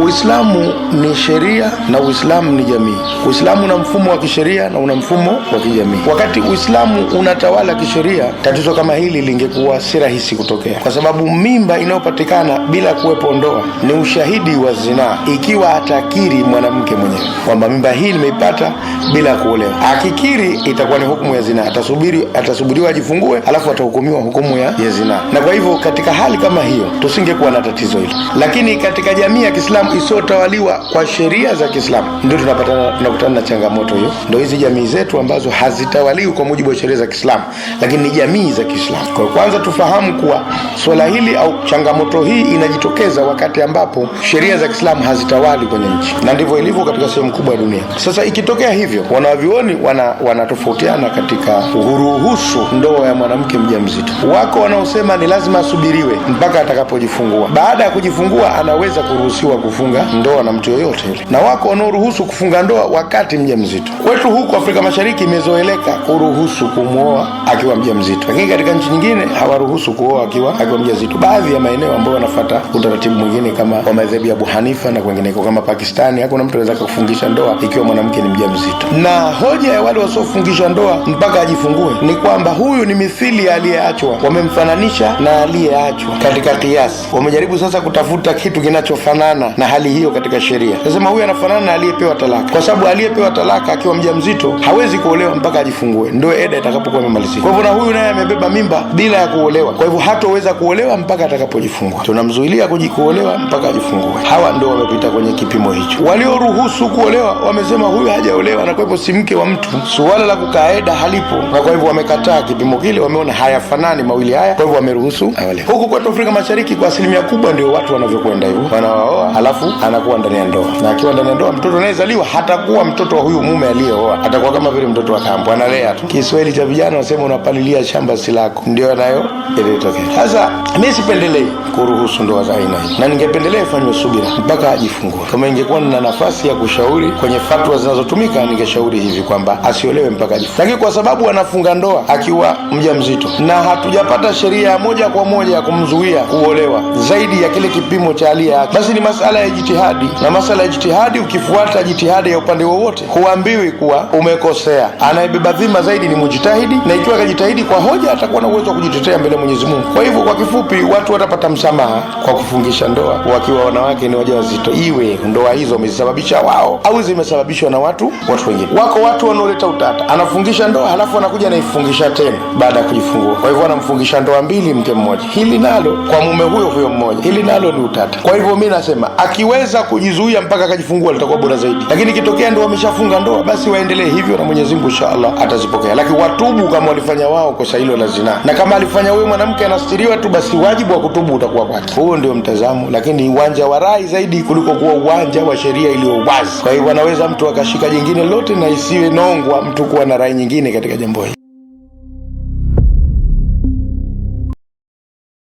Uislamu ni sheria na Uislamu ni jamii. Uislamu una mfumo wa kisheria na una mfumo wa kijamii. Wakati Uislamu unatawala kisheria, tatizo kama hili lingekuwa si rahisi kutokea, kwa sababu mimba inayopatikana bila kuwepo ndoa ni ushahidi wa zinaa, ikiwa atakiri mwanamke mwenyewe kwamba mimba hii nimeipata bila kuolewa. Akikiri itakuwa ni hukumu ya zinaa, atasubiriwa ajifungue, alafu atahukumiwa hukumu ya zinaa. Na kwa hivyo katika hali kama hiyo tusingekuwa na tatizo hilo. Lakini katika jamii ya Kiislamu isiyotawaliwa kwa sheria za Kiislamu ndio tunakutana na changamoto hiyo. Ndio hizi jamii zetu ambazo hazitawaliwi kwa mujibu wa sheria za Kiislamu, lakini ni jamii za Kiislamu. Kwa kwanza tufahamu kuwa swala hili au changamoto hii inajitokeza wakati ambapo sheria za Kiislamu hazitawali kwenye nchi, na ndivyo ilivyo katika sehemu kubwa ya dunia. Sasa ikitokea hivyo, wanavyuoni wanatofautiana katika uruhusu ndoa ya mwanamke mjamzito. Wako wanaosema ni lazima asubiriwe mpaka atakapojifungua. Baada ya kujifungua anaweza kuruhusiwa kufunga ndoa na mtu yoyote yule, na wako wanaoruhusu kufunga ndoa wakati mjamzito. Kwetu huko Afrika Mashariki imezoeleka kuruhusu kumwoa akiwa mjamzito, lakini katika nchi nyingine hawaruhusu kuoa akiwa mjamzito. Baadhi ya maeneo ambayo wanafuata utaratibu mwingine kama wa madhehebu ya Abu Hanifa na wengineko kama Pakistani, hakuna mtu anaweza kufungisha ndoa ikiwa mwanamke ni mjamzito. Na hoja ya wale wasiofungisha ndoa mpaka ajifungue ni kwamba huyu ni mithili ya aliyeachwa, wamemfananisha na aliyeachwa katika kiasi. Wamejaribu sasa kutafuta kitu kinachofanana na hali hiyo katika sheria. Nasema huyu anafanana na aliyepewa talaka, kwa sababu aliyepewa talaka akiwa mjamzito hawezi kuolewa mpaka ajifungue, ndio eda itakapokuwa imemalizika. Kwa hivyo na huyu naye amebeba mimba bila ya kuolewa, kwa hivyo hatoweza kuolewa mpaka atakapojifungua. Tunamzuilia kuolewa mpaka ajifungue. Hawa ndio wamepita kwenye kipimo hicho. Walioruhusu kuolewa wamesema huyu hajaolewa na kwa hivyo si mke wa mtu, suala la kukaeda halipo, na kwa hivyo wamekataa kipimo kile. Wameona hayafanani mawili haya, kwa hivyo wameruhusu aolewe. Huku kwetu Afrika Mashariki kwa asilimia kubwa ndio watu wanavyokwenda hivyo, wanaoa halafu anakuwa ndani ya ndoa, na akiwa ndani ya ndoa mtoto anayezaliwa hatakuwa mtoto wa huyu mume aliyeoa, atakuwa kama vile mtoto wa kambo, analea tu. Kiswahili cha vijana wanasema unapalilia shamba si lako, ndio nayo ilitokea. Sasa mimi sipendelei kuruhusu ndoa za aina hii, na ningependelea ifanywe subira mpaka ajifungue. Kama ingekuwa na nafasi ya kushauri kwenye fatwa zinazotumika, ningeshauri hivi kwamba asiolewe mpaka ajifungue. Lakini kwa sababu anafunga ndoa akiwa mjamzito na hatujapata sheria moja kwa moja ya kumzuia kuolewa zaidi ya kile kipimo cha aliyeachwa, basi ni masala ya jitihadi, na masala ya jitihadi, ukifuata jitihadi ya upande wowote huambiwi kuwa umekosea. Anayebeba dhima zaidi ni mujitahidi, na ikiwa akajitahidi kwa hoja atakuwa na uwezo wa kujitetea mbele Mwenyezi Mungu. Kwa hivyo kwa kifupi, watu watapata msamaha kwa kufungisha ndoa wakiwa wanawake ni wajawazito, iwe ndoa hizo wamezisababisha wao au zimesababishwa na watu wengine. Wako watu wanaoleta utata, anafungisha ndoa halafu anakuja anaifungisha tena baada ya kujifungua. Kwa hivyo anamfungisha ndoa mbili mke mmoja. Hili nalo kwa mume huyo mmoja, hili nalo ni utata. Kwa hivyo mimi nasema akiweza kujizuia mpaka akajifungua litakuwa bora zaidi, lakini ikitokea ndio wameshafunga ndoa, basi waendelee hivyo na Mwenyezi Mungu inshallah atazipokea. Lakini watubu kama walifanya wao kosa hilo la zinaa, na kama alifanya huyo mwanamke anastiriwa tu, basi wajibu wa kutubu utakuwa kwake. Huo ndio mtazamo, lakini uwanja wa rai zaidi kuliko kuwa uwanja wa sheria iliyo wazi. Kwa hivyo anaweza mtu akashika jingine lote na isiwe nongwa mtu kuwa na rai nyingine katika jambo hili.